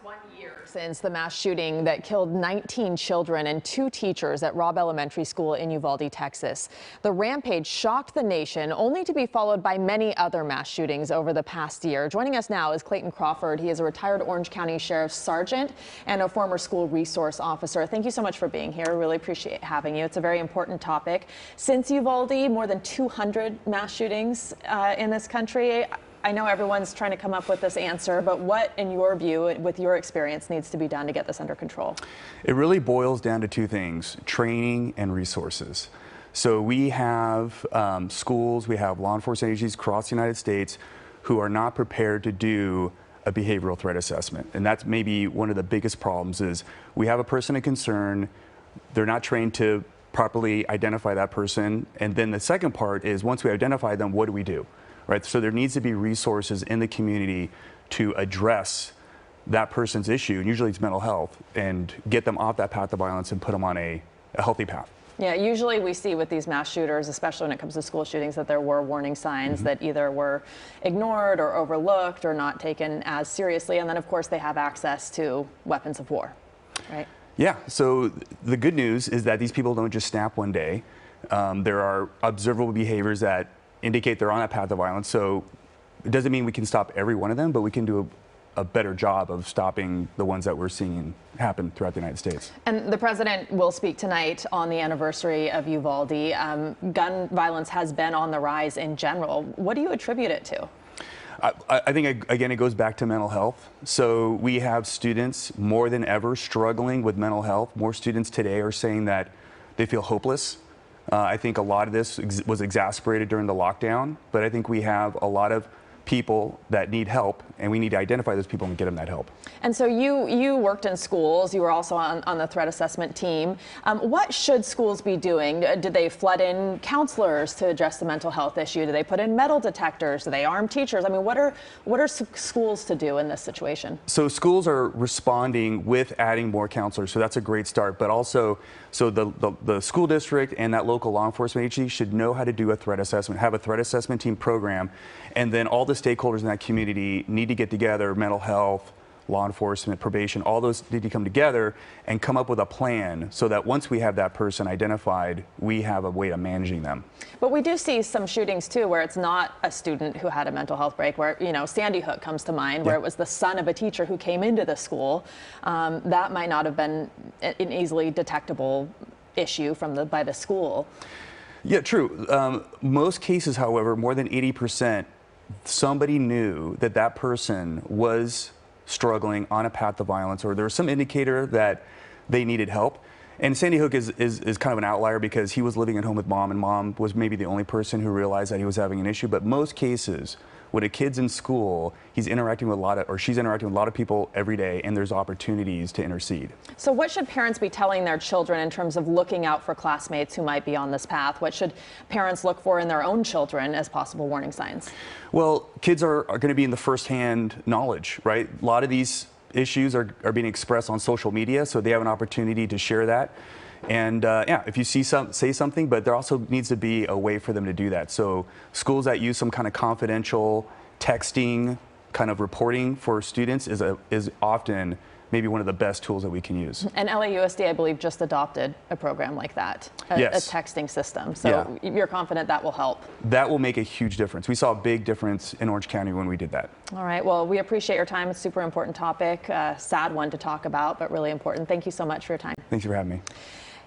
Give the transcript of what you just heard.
1 year since the mass shooting that killed 19 children and 2 teachers at Robb Elementary School in Uvalde, Texas. The rampage shocked the nation, only to be followed by many other mass shootings over the past year. Joining us now is Clayton Cranford. He is a retired Orange County Sheriff's Sergeant and a former school resource officer. Thank you so much for being here. Really appreciate having you. It's a very important topic. Since Uvalde, more than 200 mass shootings in this country. I know everyone's trying to come up with this answer, but what, in your view, with your experience, needs to be done to get this under control? It really boils down to 2 things: training and resources. So we have schools, we have law enforcement agencies across the United States who are not prepared to do a behavioral threat assessment. And that's maybe one of the biggest problems is we have a person of concern, they're not trained to properly identify that person. And then the second part is once we identify them, what do we do? Right? So there needs to be resources in the community to address that person's issue, and usually it's mental health, and get them off that path of violence and put them on a healthy path. Yeah, usually we see with these mass shooters, especially when it comes to school shootings, that there were warning signs that either were ignored or overlooked or not taken as seriously. And then, of course, they have access to weapons of war, right? Yeah, so the good news is that these people don't just snap one day. There are observable behaviors that indicate they're on that path of violence. So it doesn't mean we can stop every one of them, but we can do a better job of stopping the ones that we're seeing happen throughout the United States. And the president will speak tonight on the anniversary of Uvalde. Gun violence has been on the rise in general. What do you attribute it to? I think, again, it goes back to mental health. So we have students more than ever struggling with mental health. More students today are saying that they feel hopeless. I think a lot of this was exacerbated during the lockdown, but I think we have a lot of people that need help, and we need to identify those people and get them that help. And so you worked in schools. You were also on the threat assessment team. What should schools be doing? Did they flood in counselors to address the mental health issue? Do they put in metal detectors? Do they arm teachers? I mean, what are schools to do in this situation? So schools are responding with adding more counselors, so that's a great start. But also, so the school district and that local law enforcement agency should know how to do a threat assessment, have a threat assessment team program, and then all the stakeholders in that community need to get together: mental health, law enforcement, probation, all those need to come together and come up with a plan so that once we have that person identified, we have a way of managing them. But we do see some shootings too where it's not a student who had a mental health break, where, you know, Sandy Hook comes to mind, where it was the son of a teacher who came into the school. That might not have been an easily detectable issue by the school. Yeah, true. Most cases, however, more than 80%, somebody knew that that person was struggling on a path of violence, or there was some indicator that they needed help. And Sandy Hook is kind of an outlier because he was living at home with mom, and mom was maybe the only person who realized that he was having an issue. But most cases, when a kid's in school, he's interacting with she's interacting with a lot of people every day, and there's opportunities to intercede. So what should parents be telling their children in terms of looking out for classmates who might be on this path? What should parents look for in their own children as possible warning signs? Well, kids are going to be in the firsthand knowledge, right? A lot of these issues are being expressed on social media, so they have an opportunity to share that. And yeah, if you say something, but there also needs to be a way for them to do that. So schools that use some kind of confidential texting kind of reporting for students is often maybe one of the best tools that we can use. And LAUSD, I believe, just adopted a program like that, a texting system. So you're confident that will help? That will make a huge difference. We saw a big difference in Orange County when we did that. All right. Well, we appreciate your time. It's a super important topic, sad one to talk about, but really important. Thank you so much for your time. Thanks for having me.